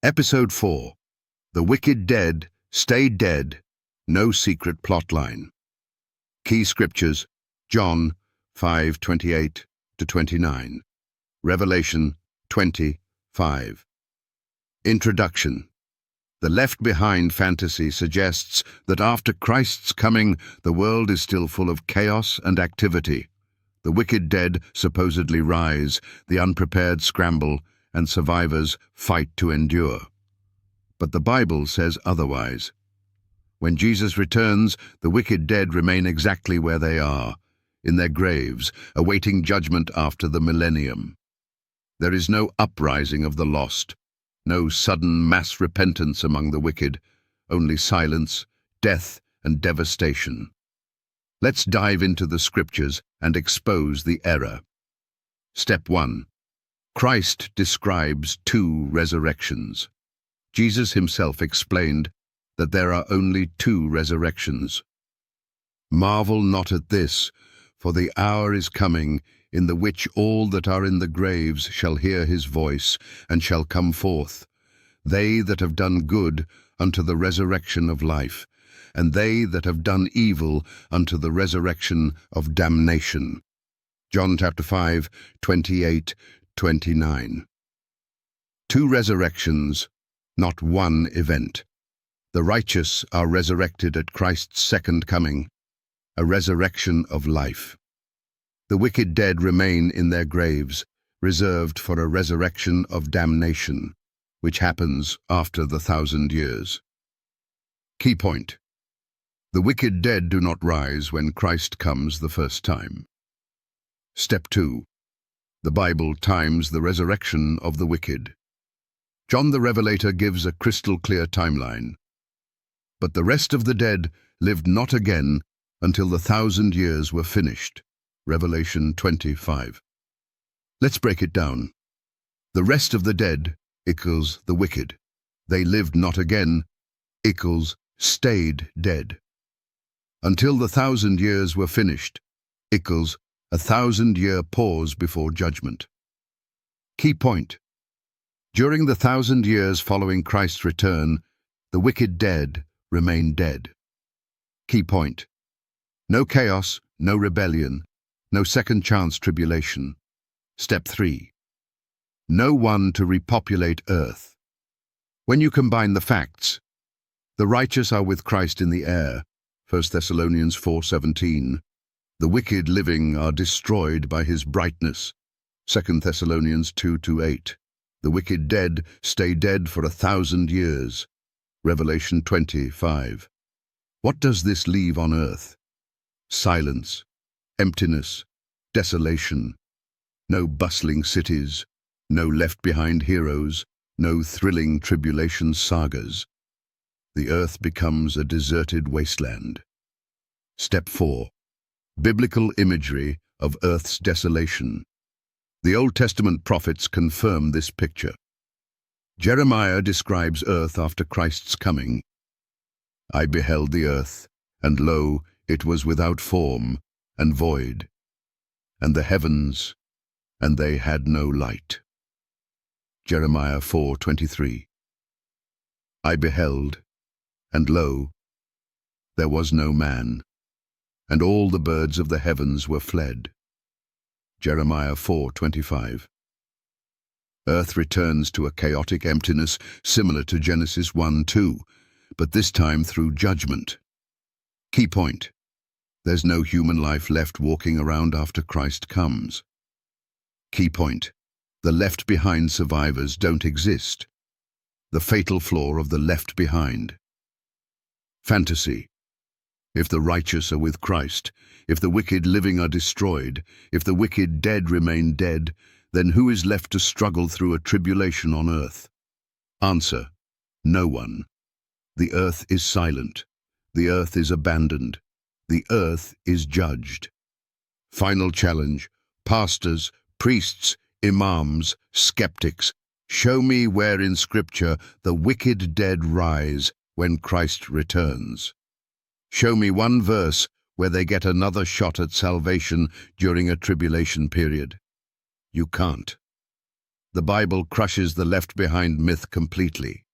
Episode 4. The wicked dead stay dead. No secret plotline. Key scriptures: John 5:28-29. Revelation 20:5. Introduction. The Left Behind fantasy suggests that after Christ's coming, the world is still full of chaos and activity. The wicked dead supposedly rise, the unprepared scramble, and survivors fight to endure. But the Bible says otherwise. When Jesus returns, the wicked dead remain exactly where they are, in their graves, awaiting judgment after the millennium. There is no uprising of the lost, no sudden mass repentance among the wicked, only silence, death, and devastation. Let's dive into the scriptures and expose the error. Step 1. Christ describes two resurrections. Jesus himself explained that there are only two resurrections. Marvel not at this, for the hour is coming in the which all that are in the graves shall hear his voice, and shall come forth, they that have done good unto the resurrection of life, and they that have done evil unto the resurrection of damnation. John chapter 5, 28-29. Two resurrections, not one event. The righteous are resurrected at Christ's second coming, a resurrection of life. The wicked dead remain in their graves, reserved for a resurrection of damnation, which happens after the 1,000 years. Key point. The wicked dead do not rise when Christ comes the first time. Step 2. The Bible times the resurrection of the wicked. John the Revelator gives a crystal-clear timeline. But the rest of the dead lived not again until the 1,000 years were finished. Revelation 25. Let's break it down. The rest of the dead equals the wicked. They lived not again equals stayed dead. Until the 1,000 years were finished equals a 1,000-year pause before judgment. Key point. During the 1,000 years following Christ's return, the wicked dead remain dead. Key point. No chaos, no rebellion, no second chance tribulation. Step 3. No one to repopulate earth. When you combine the facts, the righteous are with Christ in the air, 1 Thessalonians 4:17. The wicked living are destroyed by his brightness, 2 Thessalonians 2:8. The wicked dead stay dead for 1,000 years, Revelation 20:5. What does this leave on earth? Silence, emptiness, desolation. No bustling cities, no left-behind heroes, no thrilling tribulation sagas. The earth becomes a deserted wasteland. Step 4. Biblical imagery of earth's desolation. The Old Testament prophets confirm this picture. Jeremiah describes earth after Christ's coming. I beheld the earth, and lo, it was without form and void, and the heavens, and they had no light. Jeremiah 4:23. I beheld, and lo, there was no man, and all the birds of the heavens were fled. Jeremiah 4:25. Earth returns to a chaotic emptiness similar to Genesis 1:2, but this time through judgment. Key point. There's no human life left walking around after Christ comes. Key point. The left behind survivors don't exist. The fatal flaw of the left behind. Fantasy. If the righteous are with Christ, if the wicked living are destroyed, if the wicked dead remain dead, then who is left to struggle through a tribulation on earth? Answer: no one. The earth is silent. The earth is abandoned. The earth is judged. Final challenge: pastors, priests, imams, skeptics, show me where in Scripture the wicked dead rise when Christ returns. Show me one verse where they get another shot at salvation during a tribulation period. You can't. The Bible crushes the left-behind myth completely.